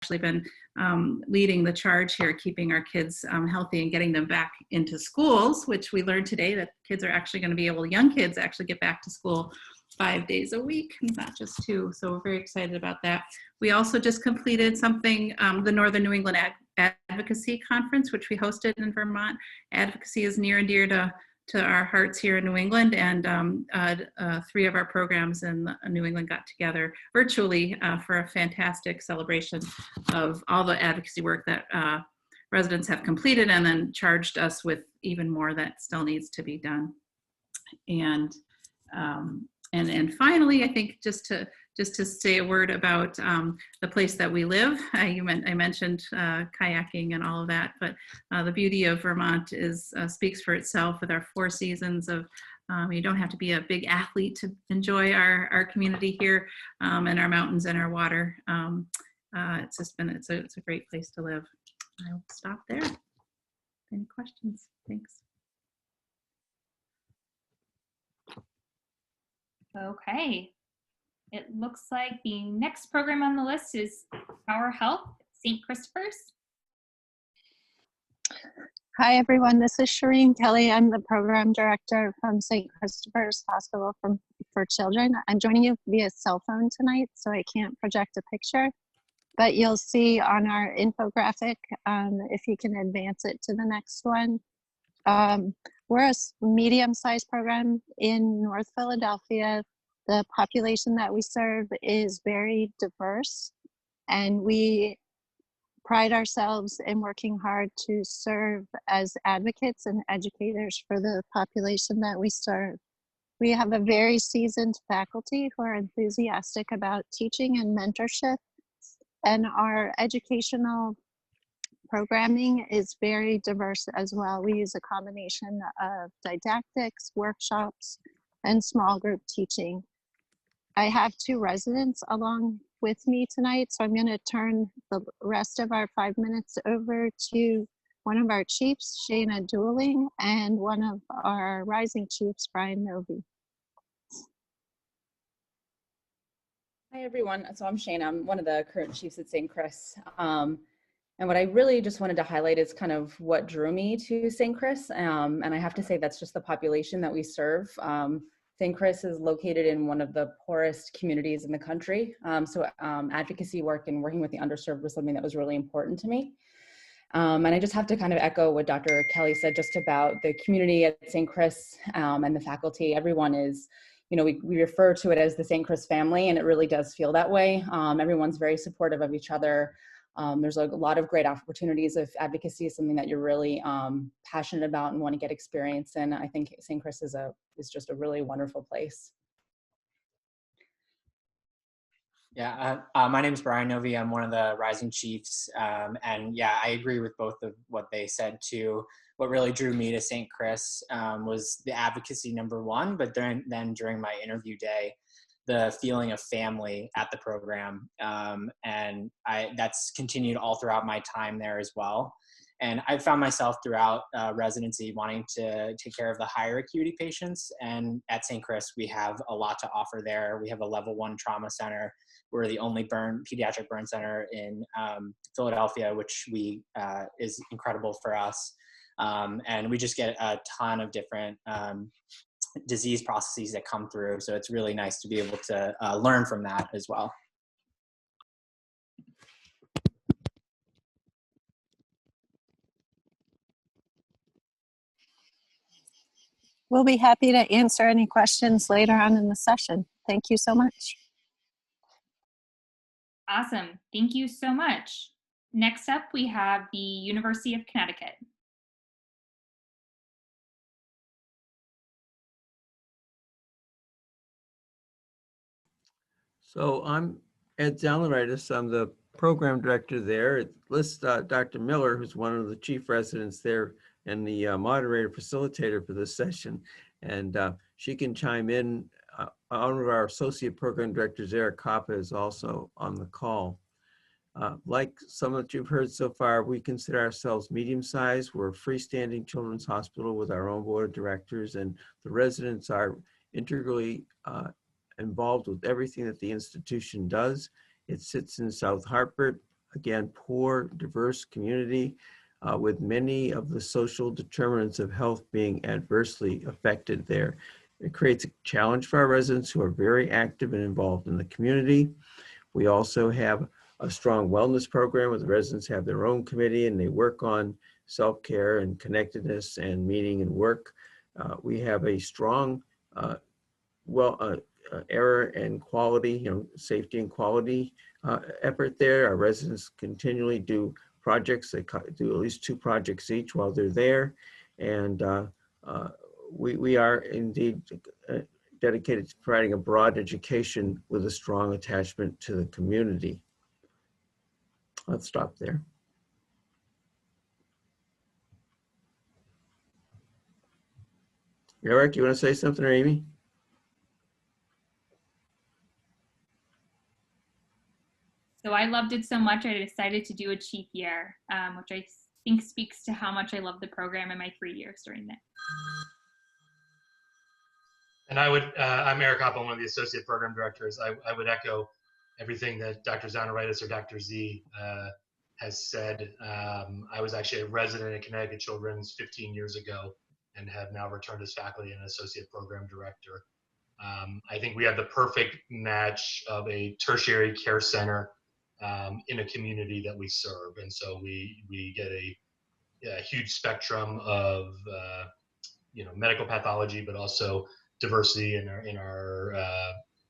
actually been leading the charge here, keeping our kids healthy and getting them back into schools, which we learned today that kids are actually going to be able, young kids actually get back to school 5 days a week, not just 2. So we're very excited about that. We also just completed something, the Northern New England Advocacy Conference, which we hosted in Vermont. Advocacy is near and dear to our hearts here in New England, and 3 of our programs in New England got together virtually for a fantastic celebration of all the advocacy work that residents have completed, and then charged us with even more that still needs to be done. And finally, I think just to say a word about the place that we live. I mentioned kayaking and all of that, but the beauty of Vermont speaks for itself with our 4 seasons of, you don't have to be a big athlete to enjoy our community here, and our mountains and our water. It's a great place to live. I'll stop there. Any questions? Thanks. Okay. It looks like the next program on the list is Our Health, St. Christopher's. Hi, everyone. This is Shireen Kelly. I'm the program director from St. Christopher's Hospital for Children. I'm joining you via cell phone tonight, so I can't project a picture. But you'll see on our infographic, if you can advance it to the next one. We're a medium-sized program in North Philadelphia. The population that we serve is very diverse, and we pride ourselves in working hard to serve as advocates and educators for the population that we serve. We have a very seasoned faculty who are enthusiastic about teaching and mentorship, and our educational programming is very diverse as well. We use a combination of didactics, workshops, and small group teaching. I have 2 residents along with me tonight, so I'm going to turn the rest of our 5 minutes over to one of our chiefs, Shayna Dooling, and one of our rising chiefs, Brian Novi. Hi, everyone. So I'm Shayna. I'm one of the current chiefs at St. Chris. And what I really just wanted to highlight is kind of what drew me to St. Chris. And I have to say that's just the population that we serve. St. Chris is located in one of the poorest communities in the country. So advocacy work and working with the underserved was something that was really important to me. And I just have to kind of echo what Dr. Kelly said just about the community at St. Chris and the faculty. Everyone is, you know, we refer to it as the St. Chris family, and it really does feel that way. Everyone's very supportive of each other. There's a lot of great opportunities if advocacy is something that you're really passionate about and want to get experience in. I think St. Chris is just a really wonderful place. Yeah, my name is Brian Novi. I'm one of the rising chiefs. And yeah, I agree with both of what they said too. What really drew me to St. Chris was the advocacy, number one, but then during my interview day, the feeling of family at the program. And that's continued all throughout my time there as well. And I found myself throughout residency wanting to take care of the higher acuity patients. And at St. Chris, we have a lot to offer there. We have a level 1 trauma center. We're the only pediatric burn center in Philadelphia, which is incredible for us. And we just get a ton of different disease processes that come through. So it's really nice to be able to learn from that as well. We'll be happy to answer any questions later on in the session. Thank you so much. Awesome. Thank you so much. Next up, we have the University of Connecticut. So I'm Ed Zalaritis. I'm the program director there. It lists Dr. Miller, who's one of the chief residents there and the moderator facilitator for this session. And she can chime in. One of our associate program directors, Eric Coppa, is also on the call. Like some that you've heard so far, we consider ourselves medium-sized. We're a freestanding children's hospital with our own board of directors, and the residents are integrally involved with everything that the institution does. It sits in South Hartford. again, poor, diverse community with many of the social determinants of health being adversely affected there. It creates a challenge for our residents who are very active and involved in the community. We also have a strong wellness program where the residents have their own committee and they work on self-care and connectedness and meeting and work. We have a strong error and quality, safety and quality effort there. Our residents continually do projects. They do at least 2 projects each while they're there. And we are indeed dedicated to providing a broad education with a strong attachment to the community. Let's stop there. Eric, you want to say something, or Amy? So I loved it so much, I decided to do a chief year, which I think speaks to how much I love the program in my 3 years during it. And I'm Eric Hoppe, one of the associate program directors. I would echo everything that Dr. Zanaritis or Dr. Z has said. I was actually a resident at Connecticut Children's 15 years ago and have now returned as faculty and associate program director. I think we have the perfect match of a tertiary care center in a community that we serve. And so we get a huge spectrum of medical pathology, but also diversity in our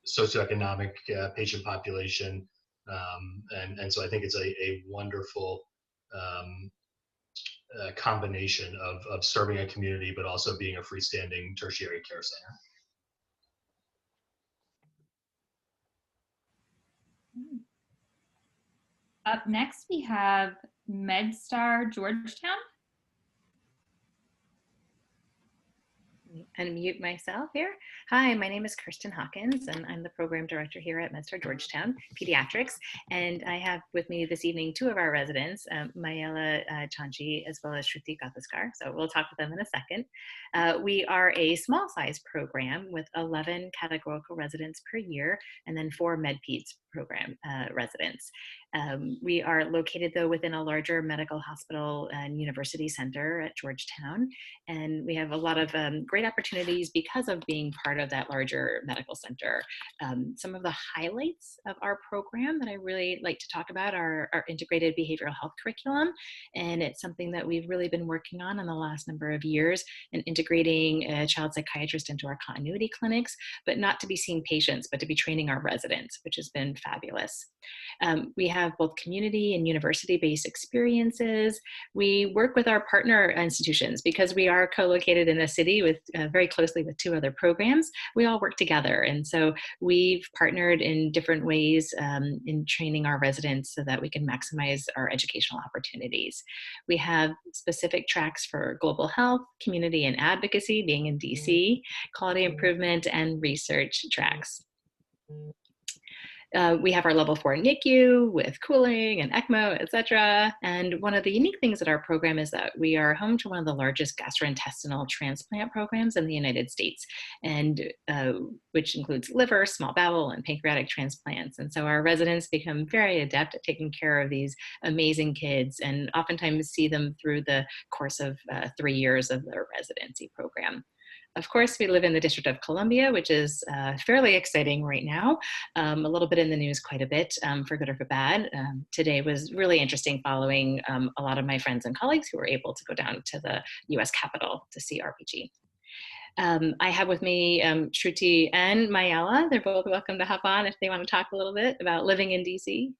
socioeconomic patient population. And so I think it's a wonderful combination of serving a community, but also being a freestanding tertiary care center. Up next, we have Medstar Georgetown. Unmute myself here. Hi, my name is Kirsten Hawkins, and I'm the program director here at Medstar Georgetown Pediatrics. And I have with me this evening 2 of our residents, Mayela Chanchi as well as Shruti Gathaskar. So we'll talk with them in a second. We are a small size program with 11 categorical residents per year, and then 4 MedPeds program residents. We are located though within a larger medical hospital and university center at Georgetown. And we have a lot of great opportunities because of being part of that larger medical center. Some of the highlights of our program that I really like to talk about are our integrated behavioral health curriculum. And it's something that we've really been working on in the last number of years, and integrating a child psychiatrist into our continuity clinics, but not to be seeing patients, but to be training our residents, which has been fabulous. We have both community and university-based experiences. We work with our partner institutions because we are co-located in a city with very closely with 2 other programs. We all work together. And so we've partnered in different ways in training our residents so that we can maximize our educational opportunities. We have specific tracks for global health, community and advocacy, being in DC, quality improvement, and research tracks. We have our level 4 NICU with cooling and ECMO, et cetera. And one of the unique things at our program is that we are home to one of the largest gastrointestinal transplant programs in the United States, and which includes liver, small bowel, and pancreatic transplants. And so our residents become very adept at taking care of these amazing kids, and oftentimes see them through the course of 3 years of their residency program. Of course, we live in the District of Columbia, which is fairly exciting right now, a little bit in the news quite a bit, for good or for bad. Today was really interesting following a lot of my friends and colleagues who were able to go down to the US Capitol to see RPG. I have with me Shruti and Mayela. They're both welcome to hop on if they want to talk a little bit about living in DC.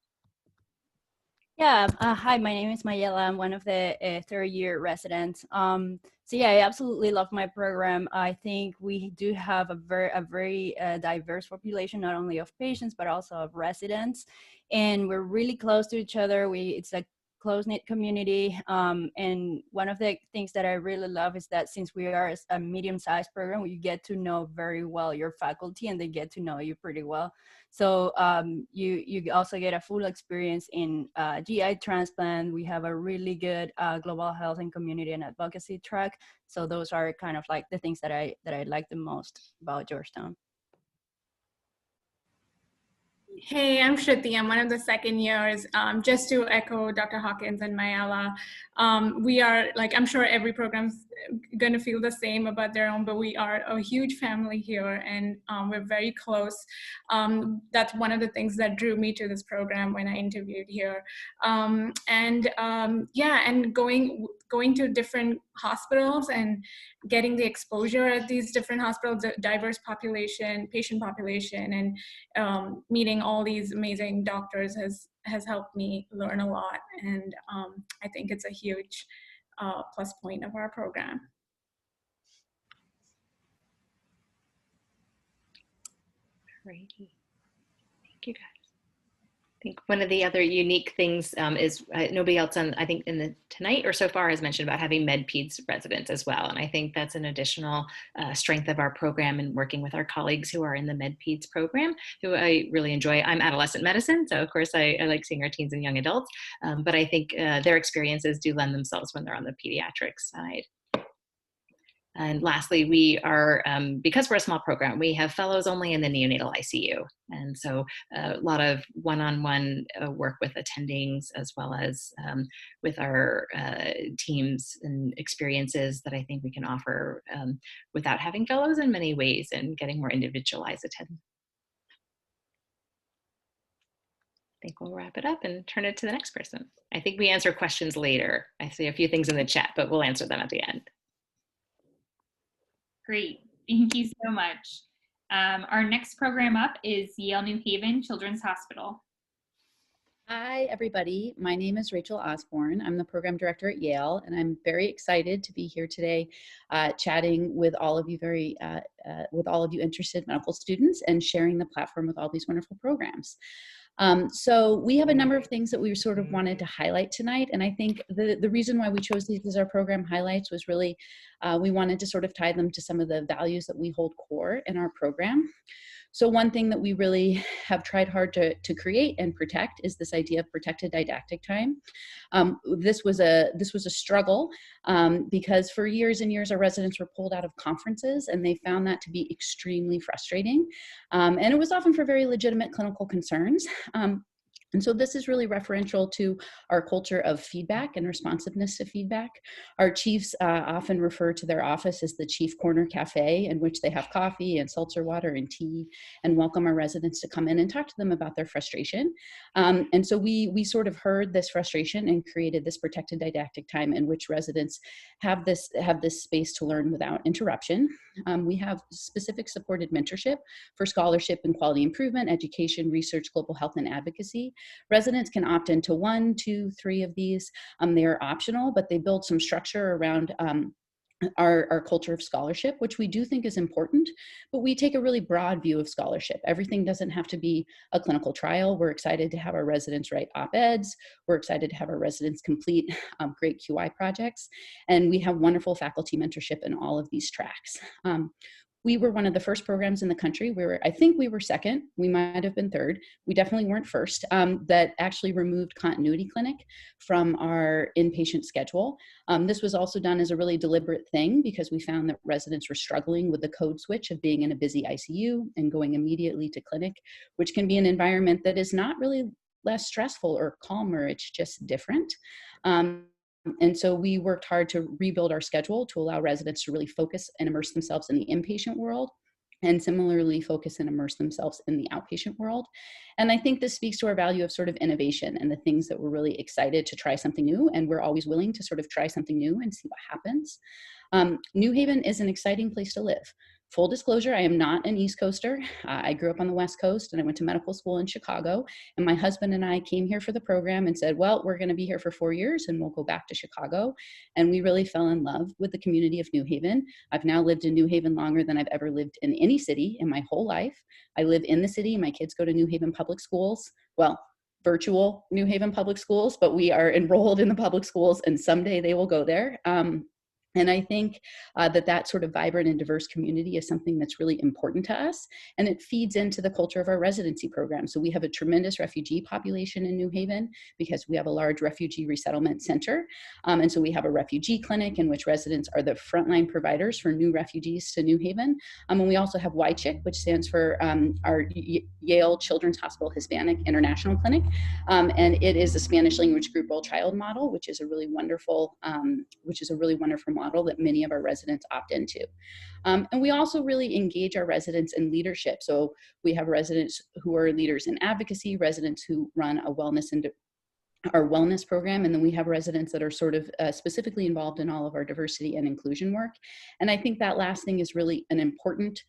Yeah, hi, my name is Mayela. I'm one of the 3rd-year residents. So yeah, I absolutely love my program. I think we do have a very diverse population, not only of patients, but also of residents. And we're really close to each other. It's a close-knit community. And one of the things that I really love is that since we are a medium-sized program, you get to know very well your faculty, and they get to know you pretty well. So you also get a full experience in GI transplant. We have a really good global health and community and advocacy track. So those are kind of like the things that I like the most about Georgetown. Hey, I'm Shruti. I'm one of the second years. Just to echo Dr. Hawkins and Mayala, we are, like, I'm sure every program's going to feel the same about their own, but we are a huge family here, and we're very close. That's one of the things that drew me to this program when I interviewed here. Yeah, and going to different hospitals and getting the exposure at these different hospitals, diverse population, patient population, and meeting all these amazing doctors has helped me learn a lot. And I think it's a huge plus point of our program. Great. Thank you, guys. I think one of the other unique things is nobody else on, I think, in the tonight or so far has mentioned about having Med-Peds residents as well. And I think that's an additional strength of our program and working with our colleagues who are in the Med-Peds program, who I really enjoy. I'm adolescent medicine, so of course I like seeing our teens and young adults, but I think their experiences do lend themselves when they're on the pediatrics side. And lastly, we are, because we're a small program, we have fellows only in the neonatal ICU. And so a lot of one-on-one work with attendings, as well as with our teams and experiences that I think we can offer without having fellows in many ways and getting more individualized attendance. I think we'll wrap it up and turn it to the next person. I think we answer questions later. I see a few things in the chat, but we'll answer them at the end. Great, thank you so much. Our next program up is Yale New Haven Children's Hospital. Hi, everybody. My name is Rachel Osborne. I'm the program director at Yale, and I'm very excited to be here today chatting with all of you interested medical students and sharing the platform with all these wonderful programs. So we have a number of things that we sort of wanted to highlight tonight, and I think the reason why we chose these as our program highlights was really we wanted to sort of tie them to some of the values that we hold core in our program. So one thing that we really have tried hard to create and protect is this idea of protected didactic time. This was a struggle because for years and years our residents were pulled out of conferences, and they found that to be extremely frustrating. And it was often for very legitimate clinical concerns. And so this is really referential to our culture of feedback and responsiveness to feedback. Our chiefs often refer to their office as the Chief Corner Cafe, in which they have coffee and seltzer water and tea and welcome our residents to come in and talk to them about their frustration. And so we sort of heard this frustration and created this protected didactic time in which residents have this space to learn without interruption. We have specific supported mentorship for scholarship and quality improvement, education, research, global health, and advocacy. Residents can opt into 1, 2, 3 of these. They are optional, but they build some structure around our culture of scholarship, which we do think is important, but we take a really broad view of scholarship. Everything doesn't have to be a clinical trial. We're excited to have our residents write op-eds. We're excited to have our residents complete great QI projects. And we have wonderful faculty mentorship in all of these tracks. We were one of the first programs in the country. I think we were second. We might have been third. We definitely weren't first. That actually removed continuity clinic from our inpatient schedule. This was also done as a really deliberate thing because we found that residents were struggling with the code switch of being in a busy ICU and going immediately to clinic, which can be an environment that is not really less stressful or calmer. It's just different. And so we worked hard to rebuild our schedule to allow residents to really focus and immerse themselves in the inpatient world, and similarly focus and immerse themselves in the outpatient world. And I think this speaks to our value of sort of innovation and the things that we're really excited to try something new, and we're always willing to sort of try something new and see what happens. New Haven is an exciting place to live. Full disclosure, I am not an East Coaster. I grew up on the West Coast and I went to medical school in Chicago. And my husband and I came here for the program and said, well, we're gonna be here for 4 years and we'll go back to Chicago. And we really fell in love with the community of New Haven. I've now lived in New Haven longer than I've ever lived in any city in my whole life. I live in the city. My kids go to New Haven public schools. Well, virtual New Haven public schools, but we are enrolled in the public schools and someday they will go there. And I think that sort of vibrant and diverse community is something that's really important to us, and it feeds into the culture of our residency program. So we have a tremendous refugee population in New Haven because we have a large refugee resettlement center. And so we have a refugee clinic in which residents are the frontline providers for new refugees to New Haven. And we also have YCHIC, which stands for our Yale Children's Hospital Hispanic International Clinic. And it is a Spanish language group role child model, which is a really wonderful model that many of our residents opt into. And we also really engage our residents in leadership. So we have residents who are leaders in advocacy, residents who run a our wellness program, and then we have residents that are sort of specifically involved in all of our diversity and inclusion work. And I think that last thing is really an important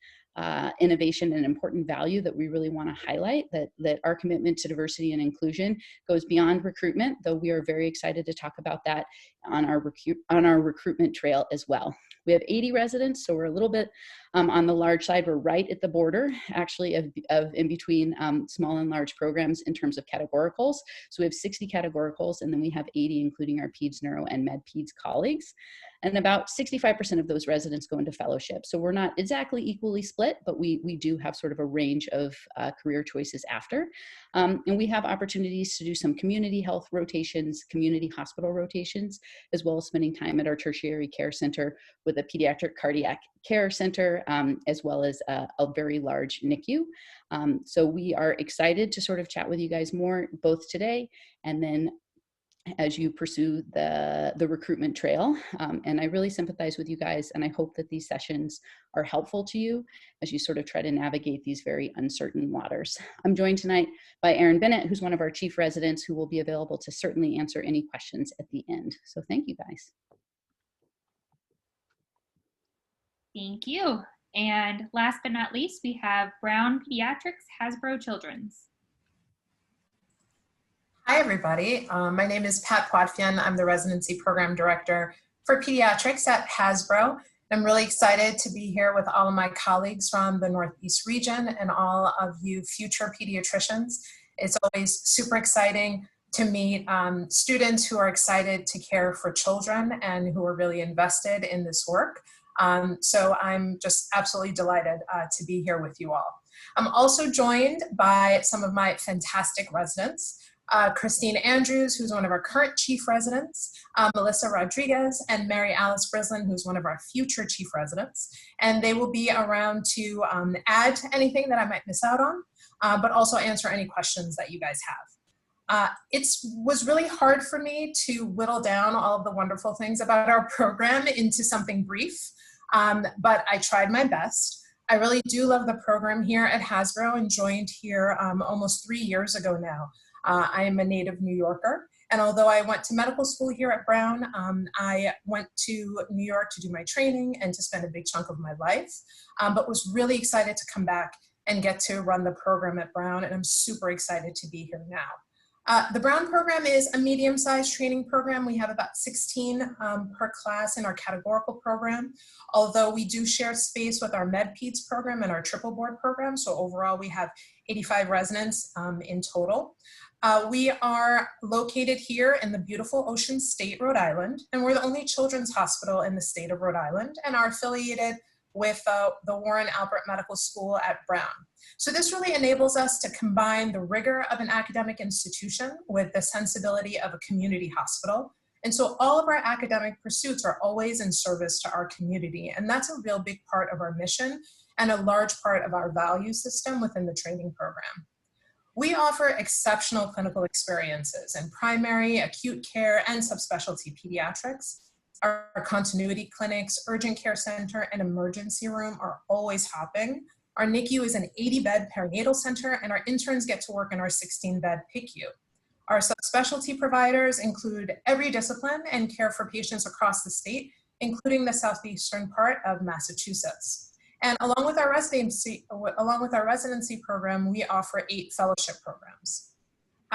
innovation and important value that we really want to highlight, that our commitment to diversity and inclusion goes beyond recruitment, though we are very excited to talk about that on our recruitment trail as well. We have 80 residents, so we're a little bit on the large side. We're right at the border, actually, of in between small and large programs in terms of categoricals. So we have 60 categoricals, and then we have 80, including our Peds Neuro and Med Peds colleagues. And about 65% of those residents go into fellowship. So we're not exactly equally split, but we do have sort of a range of career choices after. And we have opportunities to do some community health rotations, community hospital rotations, as well as spending time at our tertiary care center with a pediatric cardiac care center, as well as a very large NICU. So we are excited to sort of chat with you guys more, both today and then as you pursue the recruitment trail. And I really sympathize with you guys, and I hope that these sessions are helpful to you as you sort of try to navigate these very uncertain waters. I'm joined tonight by Erin Bennett, who's one of our chief residents, who will be available to certainly answer any questions at the end. So thank you guys. Thank you. And last but not least, we have Brown Pediatrics, Hasbro Children's. Hi, everybody. My name is Pat Poitfian. I'm the Residency Program Director for Pediatrics at Hasbro. I'm really excited to be here with all of my colleagues from the Northeast region and all of you future pediatricians. It's always super exciting to meet students who are excited to care for children and who are really invested in this work. So I'm just absolutely delighted to be here with you all. I'm also joined by some of my fantastic residents. Christine Andrews, who's one of our current chief residents, Melissa Rodriguez, and Mary Alice Brislin, who's one of our future chief residents. And they will be around to add to anything that I might miss out on, but also answer any questions that you guys have. It was really hard for me to whittle down all of the wonderful things about our program into something brief, but I tried my best. I really do love the program here at Hasbro and joined here almost 3 years ago now. I am a native New Yorker, and although I went to medical school here at Brown, I went to New York to do my training and to spend a big chunk of my life, but was really excited to come back and get to run the program at Brown, and I'm super excited to be here now. The Brown program is a medium-sized training program. We have about 16 per class in our categorical program, although we do share space with our Med Peds program and our triple board program, so overall we have 85 residents in total. We are located here in the beautiful Ocean State, Rhode Island, and we're the only children's hospital in the state of Rhode Island and are affiliated with the Warren Albert Medical School at Brown. So this really enables us to combine the rigor of an academic institution with the sensibility of a community hospital. And so all of our academic pursuits are always in service to our community, and that's a real big part of our mission and a large part of our value system within the training program. We offer exceptional clinical experiences in primary, acute care, and subspecialty pediatrics. Our continuity clinics, urgent care center, and emergency room are always hopping. Our NICU is an 80-bed perinatal center, and our interns get to work in our 16-bed PICU. Our subspecialty providers include every discipline and care for patients across the state, including the southeastern part of Massachusetts. And along with our residency program, we offer 8 fellowship programs.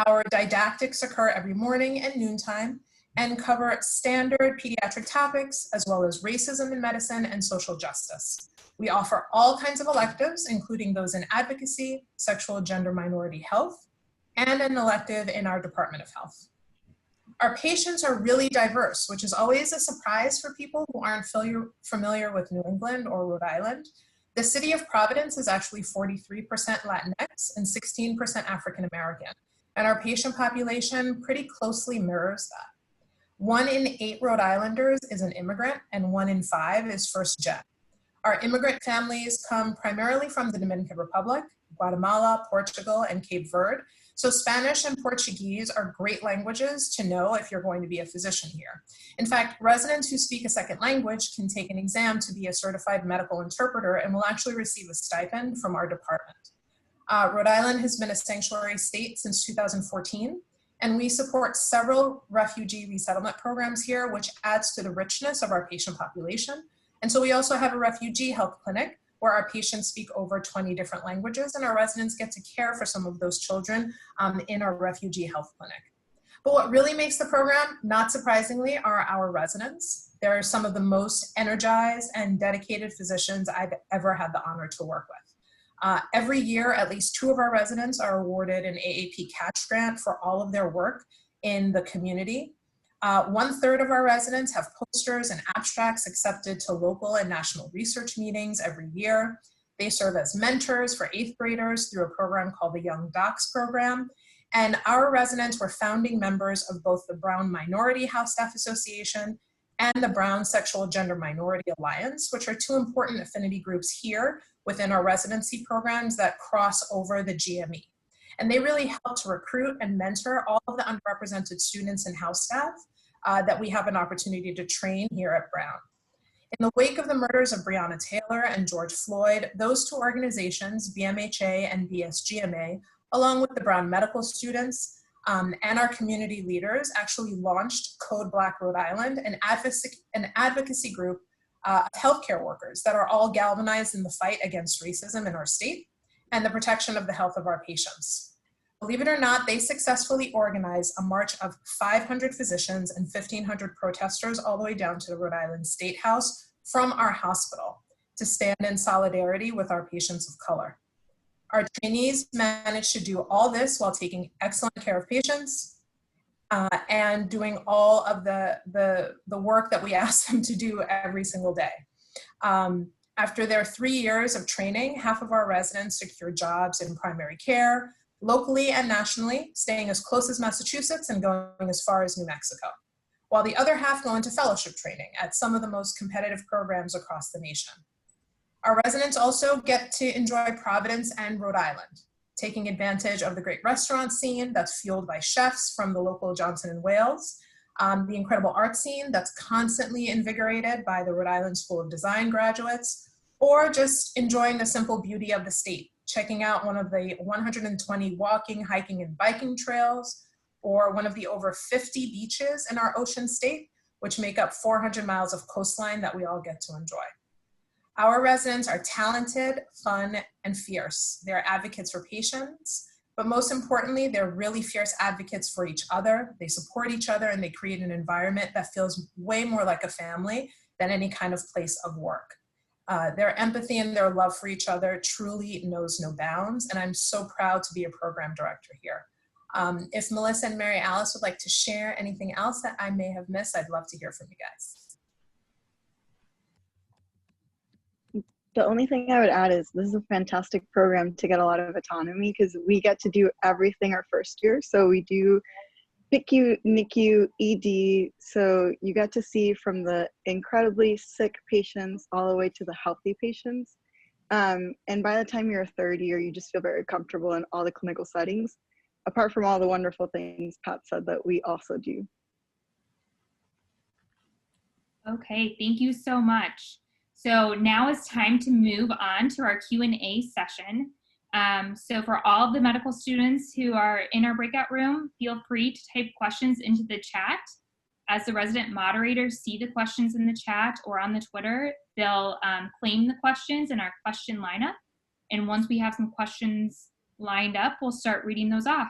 Our didactics occur every morning at noontime and cover standard pediatric topics, as well as racism in medicine and social justice. We offer all kinds of electives, including those in advocacy, sexual gender minority health, and an elective in our Department of Health. Our patients are really diverse, which is always a surprise for people who aren't familiar with New England or Rhode Island. The city of Providence is actually 43% Latinx and 16% African American, and our patient population pretty closely mirrors that. 1 in 8 Rhode Islanders is an immigrant, and 1 in 5 is first gen. Our immigrant families come primarily from the Dominican Republic, Guatemala, Portugal, and Cape Verde. So Spanish and Portuguese are great languages to know if you're going to be a physician here. In fact, residents who speak a second language can take an exam to be a certified medical interpreter and will actually receive a stipend from our department. Rhode Island has been a sanctuary state since 2014, and we support several refugee resettlement programs here, which adds to the richness of our patient population. And so we also have a refugee health clinic where our patients speak over 20 different languages, and our residents get to care for some of those children in our refugee health clinic. But what really makes the program, not surprisingly, are our residents. They're some of the most energized and dedicated physicians I've ever had the honor to work with. Every year, at least 2 of our residents are awarded an AAP Catch Grant for all of their work in the community. 1/3 of our residents have posters and abstracts accepted to local and national research meetings every year. They serve as mentors for 8th graders through a program called the Young Docs program. And our residents were founding members of both the Brown Minority House Staff Association and the Brown Sexual Gender Minority Alliance, which are 2 important affinity groups here within our residency programs that cross over the GME. And they really help to recruit and mentor all of the underrepresented students and house staff that we have an opportunity to train here at Brown. In the wake of the murders of Breonna Taylor and George Floyd, those 2 organizations, BMHA and BSGMA, along with the Brown medical students and our community leaders, actually launched Code Black Rhode Island, an advocacy group of healthcare workers that are all galvanized in the fight against racism in our state and the protection of the health of our patients. Believe it or not, they successfully organized a march of 500 physicians and 1,500 protesters all the way down to the Rhode Island State House from our hospital to stand in solidarity with our patients of color. Our trainees managed to do all this while taking excellent care of patients and doing all of the work that we ask them to do every single day. After their 3 years of training, half of our residents secured jobs in primary care, locally and nationally, staying as close as Massachusetts and going as far as New Mexico, while the other half go into fellowship training at some of the most competitive programs across the nation. Our residents also get to enjoy Providence and Rhode Island, taking advantage of the great restaurant scene that's fueled by chefs from the local Johnson & Wales, the incredible art scene that's constantly invigorated by the Rhode Island School of Design graduates, or just enjoying the simple beauty of the state, checking out one of the 120 walking, hiking, and biking trails, or one of the over 50 beaches in our ocean state, which make up 400 miles of coastline that we all get to enjoy. Our residents are talented, fun, and fierce. They're advocates for patients, but most importantly, they're really fierce advocates for each other. They support each other, and they create an environment that feels way more like a family than any kind of place of work. Their empathy and their love for each other truly knows no bounds, and I'm so proud to be a program director here. If Melissa and Mary Alice would like to share anything else that I may have missed, I'd love to hear from you guys. The only thing I would add is this is a fantastic program to get a lot of autonomy because we get to do everything our first year. So we do PICU, NICU, ED, so you get to see from the incredibly sick patients all the way to the healthy patients. And by the time you're a 3rd year, you just feel very comfortable in all the clinical settings, apart from all the wonderful things Pat said that we also do. Okay, thank you so much. So now it's time to move on to our Q&A session. So for all of the medical students who are in our breakout room, feel free to type questions into the chat. As the resident moderators see the questions in the chat or on the Twitter, they'll claim the questions in our question lineup. And once we have some questions lined up, we'll start reading those off.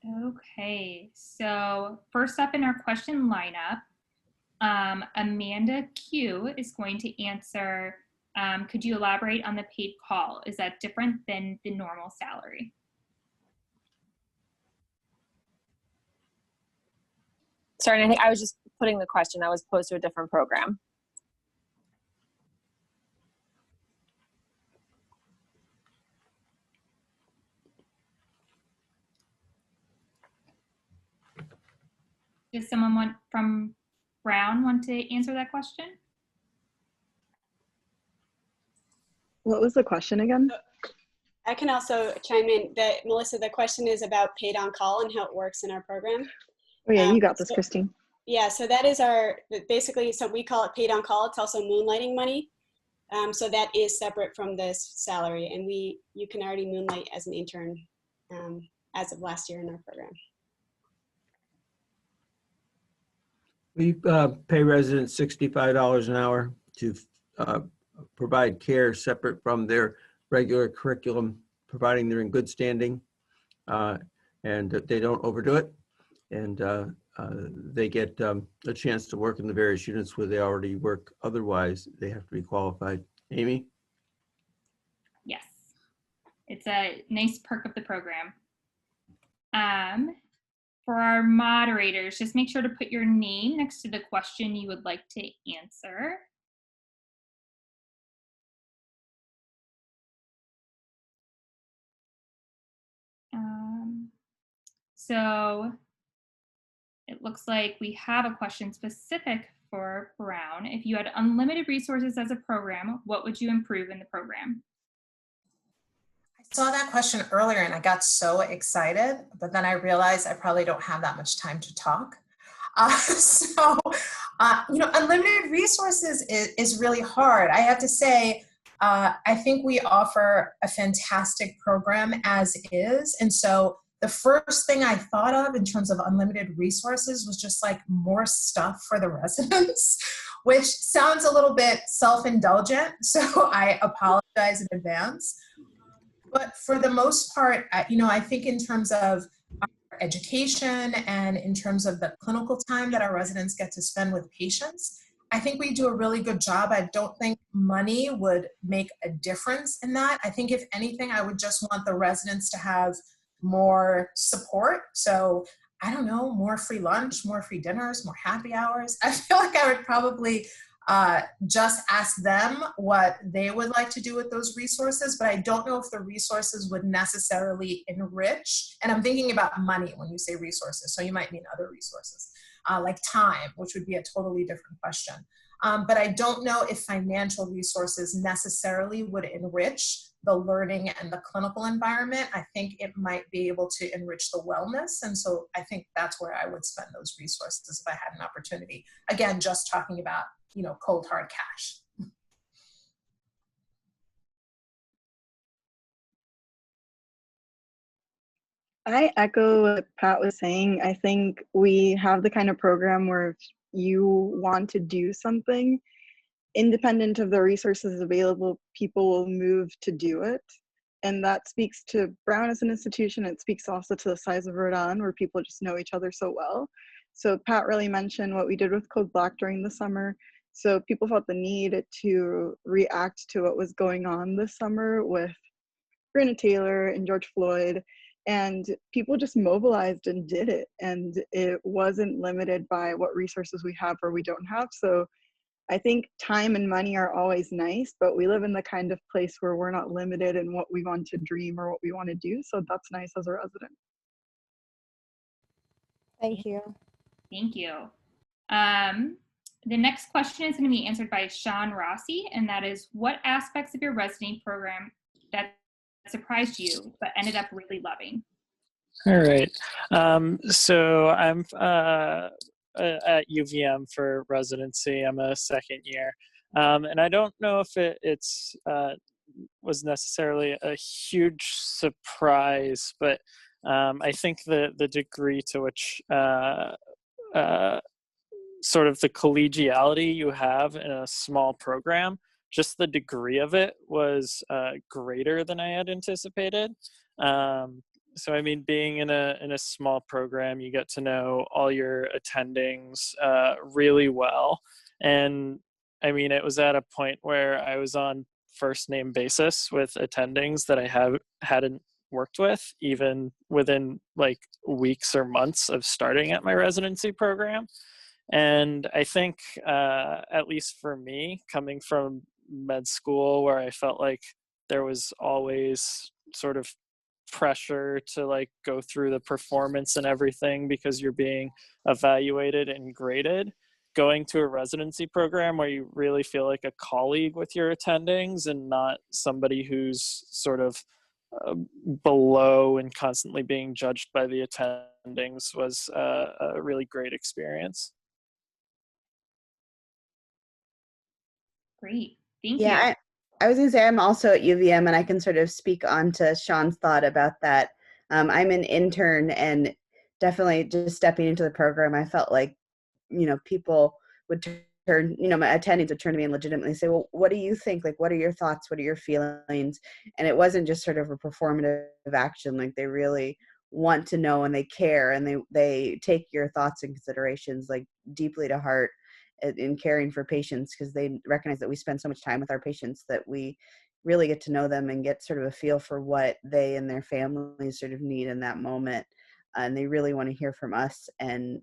Okay, so first up in our question lineup, Amanda Q is going to answer, could you elaborate on the paid call? Is that different than the normal salary? Sorry, I think I was just putting the question. I was posed to a different program. Does someone from Brown want to answer that question? What was the question again? I can also chime in. Melissa, the question is about paid on call and how it works in our program. Oh yeah, you got this, Christine. Yeah, so that is basically, so we call it paid on call. It's also moonlighting money. So that is separate from this salary, and you can already moonlight as an intern as of last year in our program. We pay residents $65 an hour to provide care separate from their regular curriculum, providing they're in good standing and that they don't overdo it. And they get a chance to work in the various units where they already work. Otherwise, they have to be qualified. Amy? Yes, it's a nice perk of the program. For our moderators, just make sure to put your name next to the question you would like to answer. So it looks like we have a question specific for Brown. If you had unlimited resources as a program, what would you improve in the program? I saw that question earlier and I got so excited, but then I realized I probably don't have that much time to talk. Unlimited resources is really hard. I have to say, I think we offer a fantastic program as is. And so the first thing I thought of in terms of unlimited resources was just like more stuff for the residents, which sounds a little bit self-indulgent. So I apologize in advance. But for the most part, I think in terms of our education and in terms of the clinical time that our residents get to spend with patients, I think we do a really good job. I don't think money would make a difference in that. I think if anything, I would just want the residents to have more support. So I don't know, more free lunch, more free dinners, more happy hours. I feel like I would probably just ask them what they would like to do with those resources, but I don't know if the resources would necessarily enrich. And I'm thinking about money when you say resources, so you might mean other resources, like time, which would be a totally different question. But I don't know if financial resources necessarily would enrich the learning and the clinical environment. I think it might be able to enrich the wellness. And so I think that's where I would spend those resources if I had an opportunity. Again, just talking about, cold hard cash. I echo what Pat was saying. I think we have the kind of program where if you want to do something, independent of the resources available, people will move to do it. And that speaks to Brown as an institution. It speaks also to the size of Rhode Island, where people just know each other so well. So Pat really mentioned what we did with Code Black during the summer. So people felt the need to react to what was going on this summer with Breonna Taylor and George Floyd. And people just mobilized and did it. And it wasn't limited by what resources we have or we don't have. So I think time and money are always nice, but we live in the kind of place where we're not limited in what we want to dream or what we want to do. So that's nice as a resident. Thank you. Thank you. The next question is going to be answered by Sean Rossi, and that is, what aspects of your residency program that surprised you but ended up really loving? All right. So I'm at UVM for residency. I'm a second year. And I don't know if it's was necessarily a huge surprise, but I think the degree to which sort of the collegiality you have in a small program, just the degree of it was greater than I had anticipated. so I mean, being in a small program, you get to know all your attendings really well. And I mean, it was at a point where I was on first name basis with attendings that I hadn't worked with, even within like weeks or months of starting at my residency program. And I think, at least for me, coming from med school, where I felt like there was always sort of pressure to like go through the performance and everything because you're being evaluated and graded, going to a residency program where you really feel like a colleague with your attendings and not somebody who's sort of below and constantly being judged by the attendings was a really great experience. Great, thank you. Yeah, I was going to say I'm also at UVM, and I can sort of speak on to Sean's thought about that. I'm an intern, and definitely just stepping into the program, I felt like, people would turn, my attendings would turn to me and legitimately say, well, what do you think? Like, what are your thoughts? What are your feelings? And it wasn't just sort of a performative action. Like, they really want to know and they care, and they take your thoughts and considerations like deeply to heart in caring for patients, because they recognize that we spend so much time with our patients that we really get to know them and get sort of a feel for what they and their families sort of need in that moment. And they really want to hear from us and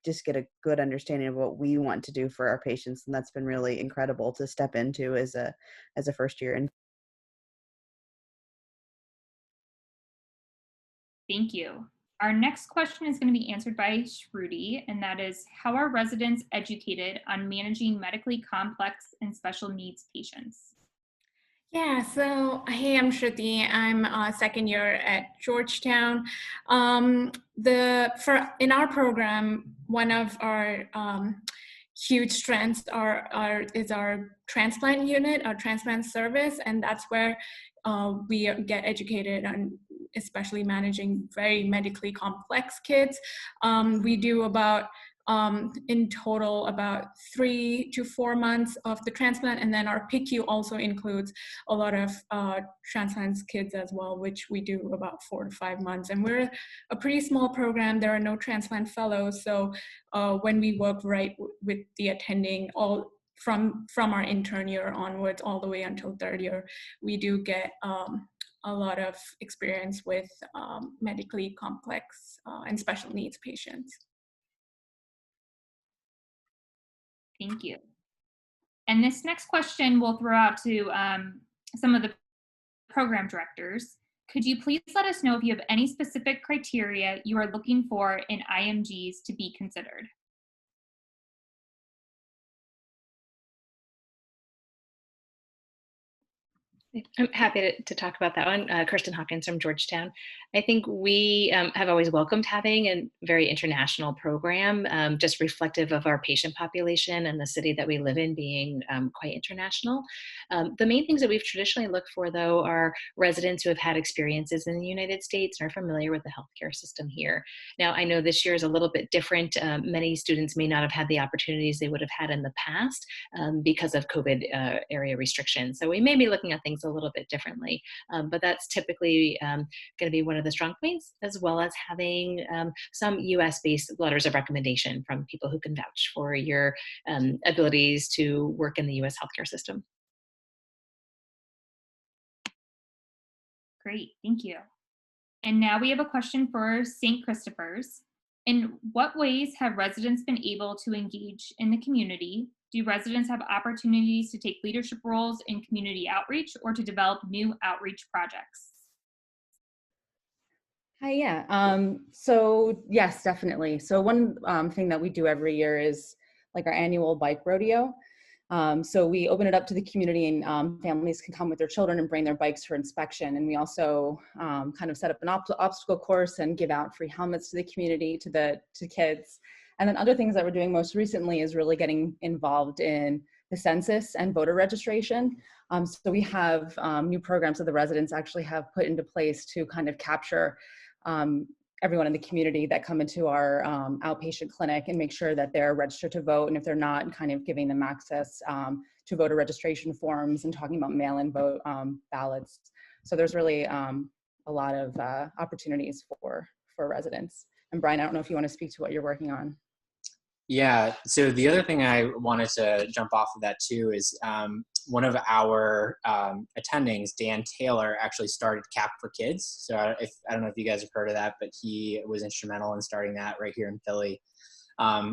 just get a good understanding of what we want to do for our patients. And that's been really incredible to step into as a first year. And Thank you. Our next question is going to be answered by Shruti, and that is, how are residents educated on managing medically complex and special needs patients? Yeah, so hey, I'm Shruti. I'm a second year at Georgetown. In our program, one of our huge strengths is our transplant unit, our transplant service, and that's where we get educated on especially managing very medically complex kids. We do about in total about 3 to 4 months of the transplant, and then our PICU also includes a lot of transplant kids as well, which we do about 4 to 5 months. And we're a pretty small program. There are no transplant fellows, so when we work right with the attending, all from our intern year onwards all the way until third year, we do get a lot of experience with medically complex and special needs patients. Thank you. And this next question we'll throw out to some of the program directors. Could you please let us know if you have any specific criteria you are looking for in IMGs to be considered? I'm happy to talk about that one. Kirsten Hawkins from Georgetown. I think we have always welcomed having a very international program, just reflective of our patient population and the city that we live in being quite international. The main things that we've traditionally looked for, though, are residents who have had experiences in the United States and are familiar with the healthcare system here. Now, I know this year is a little bit different. Many students may not have had the opportunities they would have had in the past because of COVID area restrictions. So we may be looking at things a little bit differently, but that's typically going to be one of the strong points, as well as having some US-based letters of recommendation from people who can vouch for your abilities to work in the US healthcare system. Great, thank you. And now we have a question for St. Christopher's. In what ways have residents been able to engage in the community? Do residents have opportunities to take leadership roles in community outreach or to develop new outreach projects? Hi, yeah. So yes, definitely. So one thing that we do every year is like our annual bike rodeo. So we open it up to the community, and families can come with their children and bring their bikes for inspection. And we also kind of set up an obstacle course and give out free helmets to the community, to kids. And then other things that we're doing most recently is really getting involved in the census and voter registration. So we have new programs that the residents actually have put into place to kind of capture everyone in the community that come into our outpatient clinic and make sure that they're registered to vote. And if they're not, kind of giving them access to voter registration forms and talking about mail-in vote ballots. So there's really a a lot of opportunities for residents. And Brian, I don't know if you want to speak to what you're working on. Yeah, so the other thing I wanted to jump off of that too is one of our attendings, Dan Taylor, actually started CAP for Kids. So I don't know if you guys have heard of that, but he was instrumental in starting that right here in Philly.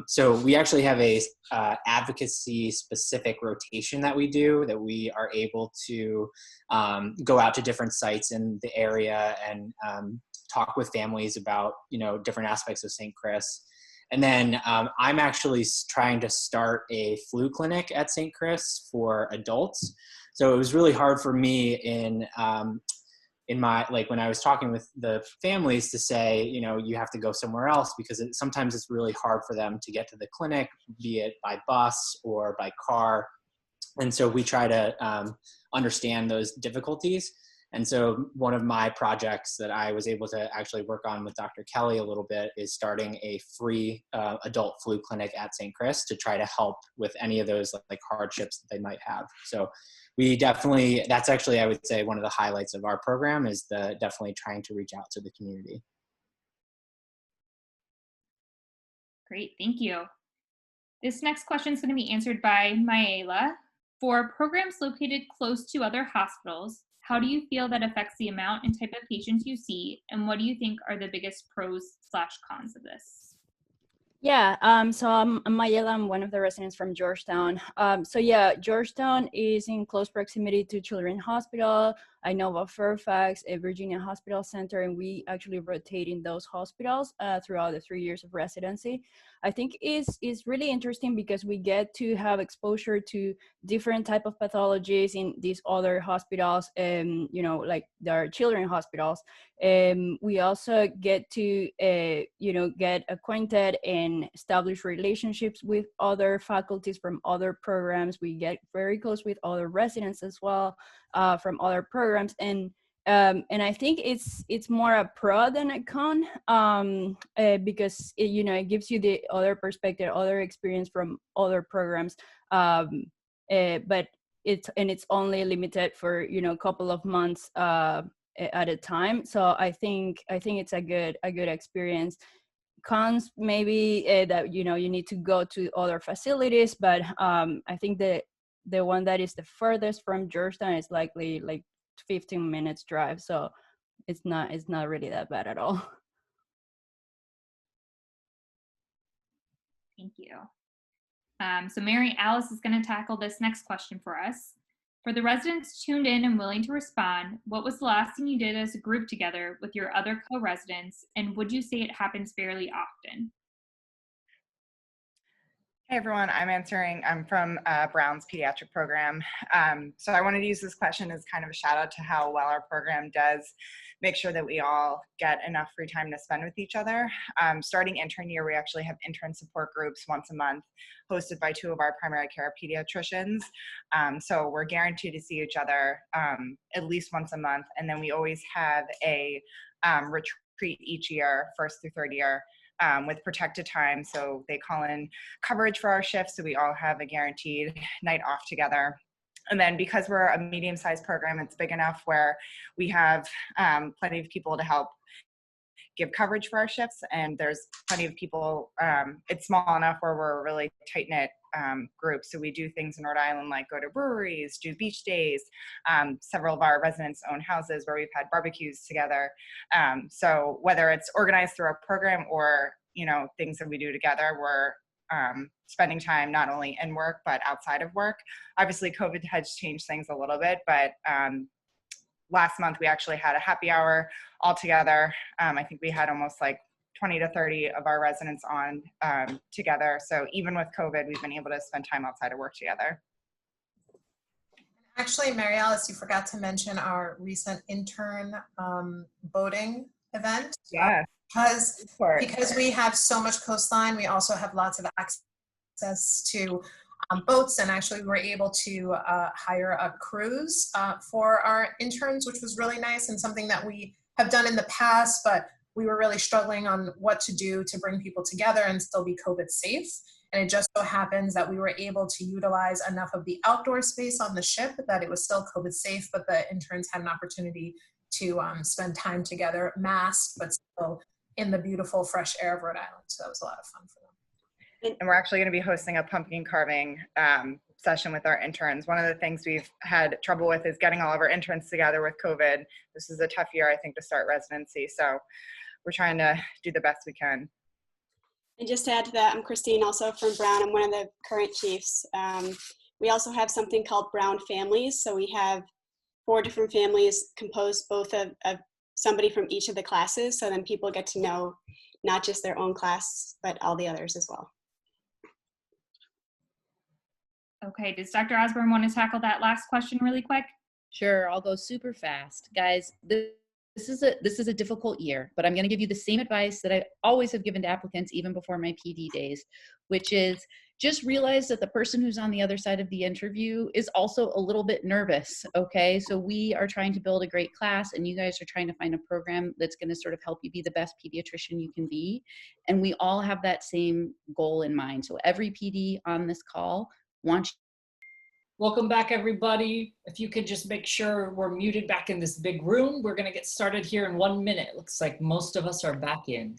So we actually have a advocacy specific rotation that we do, that we are able to go out to different sites in the area and talk with families about, different aspects of St. Chris. And then I'm actually trying to start a flu clinic at St. Chris for adults. So it was really hard for me in my, like when I was talking with the families to say, you have to go somewhere else, because sometimes it's really hard for them to get to the clinic, be it by bus or by car. And so we try to understand those difficulties. And so one of my projects that I was able to actually work on with Dr. Kelly a little bit is starting a free adult flu clinic at St. Chris to try to help with any of those like hardships that they might have. So we definitely, that's actually, I would say, one of the highlights of our program is definitely trying to reach out to the community. Great, thank you. This next question is going to be answered by Maela. For programs located close to other hospitals, how do you feel that affects the amount and type of patients you see, and what do you think are the biggest pros/cons of this? Yeah, so I'm Mayela, I'm one of the residents from Georgetown. So yeah, Georgetown is in close proximity to Children's Hospital. I know about Fairfax, a Virginia Hospital Center, and we actually rotate in those hospitals throughout the 3 years of residency. I think is really interesting because we get to have exposure to different type of pathologies in these other hospitals, like their children's hospitals. We also get to, get acquainted and establish relationships with other faculties from other programs. We get very close with other residents as well from other programs. And I think it's more a pro than a con because it gives you the other perspective, other experience from other programs. But it's only limited for a couple of months at a time. So I think it's a good experience. Cons maybe that you need to go to other facilities, but I think the one that is the furthest from Georgetown is likely like 15 minutes drive, so it's not really that bad at all. Thank you. So Mary Alice is going to tackle this next question for us. For the residents tuned in and willing to respond, what was the last thing you did as a group together with your other co-residents, and would you say it happens fairly often? Hey everyone, I'm from Brown's pediatric program. So I wanted to use this question as kind of a shout out to how well our program does make sure that we all get enough free time to spend with each other. Starting intern year, we actually have intern support groups once a month hosted by 2 of our primary care pediatricians. So we're guaranteed to see each other at least once a month. And then we always have a retreat each year, first through third year. With protected time, so they call in coverage for our shifts, so we all have a guaranteed night off together. And then because we're a medium-sized program, it's big enough where we have plenty of people to help give coverage for our shifts, and there's plenty of people. It's small enough where we're a really tight-knit group, so we do things in Rhode Island like go to breweries, do beach days. Several of our residents own houses where we've had barbecues together. So whether it's organized through our program or things that we do together, we're spending time not only in work but outside of work. Obviously COVID has changed things a little bit, but last month we actually had a happy hour all together. I think we had almost like 20 to 30 of our residents on together. So even with COVID, we've been able to spend time outside of work together. Actually, Mary Alice, you forgot to mention our recent intern boating event. Yeah. Because we have so much coastline, we also have lots of access to boats, and actually we were able to hire a cruise for our interns, which was really nice and something that we have done in the past, but we were really struggling on what to do to bring people together and still be COVID safe. And it just so happens that we were able to utilize enough of the outdoor space on the ship that it was still COVID safe, but the interns had an opportunity to spend time together, masked, but still in the beautiful fresh air of Rhode Island. So that was a lot of fun for them. And we're actually going to be hosting a pumpkin carving session with our interns. One of the things we've had trouble with is getting all of our interns together with COVID. This is a tough year, I think, to start residency. So we're trying to do the best we can. And just to add to that, I'm Christine, also from Brown. I'm one of the current chiefs. We also have something called Brown Families. So we have 4 different families composed both of somebody from each of the classes. So then people get to know not just their own class, but all the others as well. Okay, does Dr. Osborne want to tackle that last question really quick? Sure, I'll go super fast. Guys, this is a difficult year, but I'm going to give you the same advice that I always have given to applicants even before my PD days, which is just realize that the person who's on the other side of the interview is also a little bit nervous, okay? So we are trying to build a great class, and you guys are trying to find a program that's going to sort of help you be the best pediatrician you can be. And we all have that same goal in mind. So every PD on this call wants. Welcome back, everybody. If you could just make sure we're muted back in this big room, we're going to get started here in 1 minute. Looks like most of us are back in.